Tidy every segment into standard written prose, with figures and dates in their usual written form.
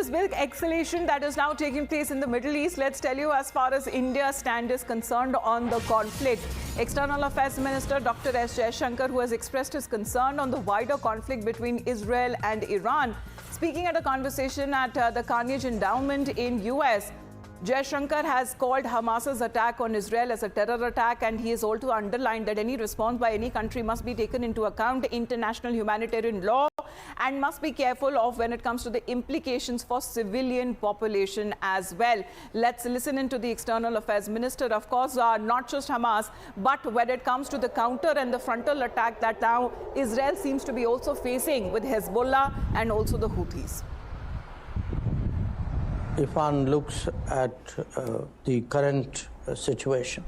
this big escalation that is now taking place in the Middle East, let's tell you as far as India's stand is concerned on the conflict. External Affairs Minister Dr. S. Jaishankar, who has expressed his concern on the wider conflict between Israel and Iran, speaking at a conversation at the Carnegie Endowment in US. Jaishankar has called Hamas's attack on Israel as a terror attack, and he has also underlined that any response by any country must be taken into account international humanitarian law and must be careful of when it comes to the implications for civilian population as well. Let's listen into the External Affairs Minister. Of course, not just Hamas, but when it comes to the counter and the frontal attack that now Israel seems to be also facing with Hezbollah and also the Houthis. If one looks at the current situation,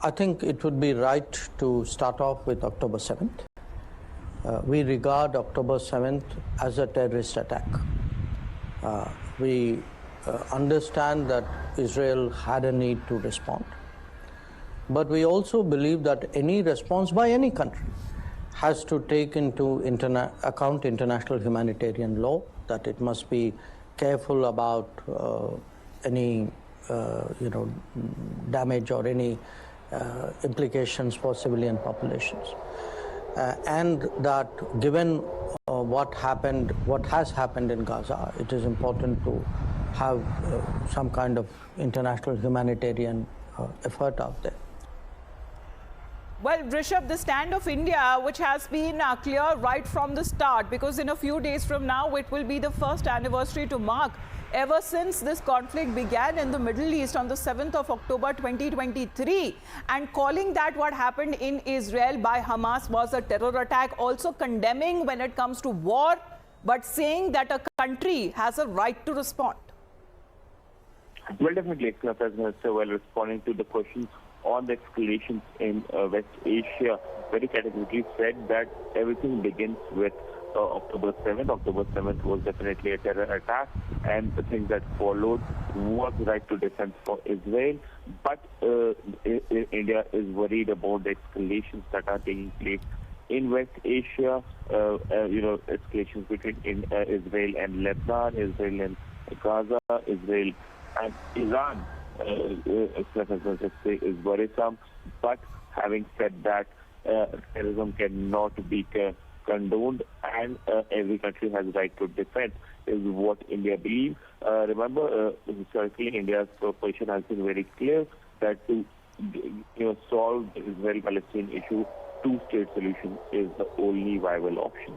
I think it would be right to start off with October 7th. We regard October 7th as a terrorist attack. We understand that Israel had a need to respond. But we also believe that any response by any country has to take into account international humanitarian law, that it must be careful about any damage or any implications for civilian populations, and that given what has happened in Gaza, it is important to have some kind of international humanitarian effort out there. Well, Rishabh, the stand of India, which has been clear right from the start, because in a few days from now, it will be the first anniversary to mark ever since this conflict began in the Middle East on the 7th of October 2023, and calling that what happened in Israel by Hamas was a terror attack, also condemning when it comes to war, but saying that a country has a right to respond. Well, definitely, Affairs Minister, while responding to the questions on the escalations in West Asia, very categorically said that everything begins with October 7th. October 7th was definitely a terror attack, and the thing that followed was right to defense for Israel. But India is worried about the escalations that are taking place in West Asia, escalations between Israel and Lebanon, Israel and Gaza, Israel and Iran. Is worrisome, but having said that, terrorism cannot be condoned, and every country has right to defend, is what India believes. Remember, historically, India's position has been very clear that to solve the Israel-Palestine issue, two-state solution is the only viable option.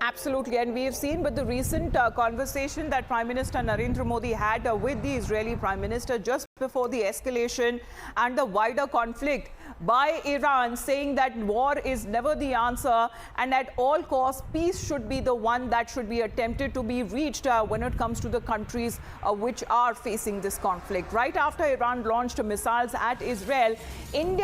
Absolutely, and we have seen with the recent conversation that Prime Minister Narendra Modi had with the Israeli Prime Minister just before the escalation and the wider conflict by Iran, saying that war is never the answer, and at all costs peace should be the one that should be attempted to be reached when it comes to the countries which are facing this conflict. Right after Iran launched missiles at Israel, India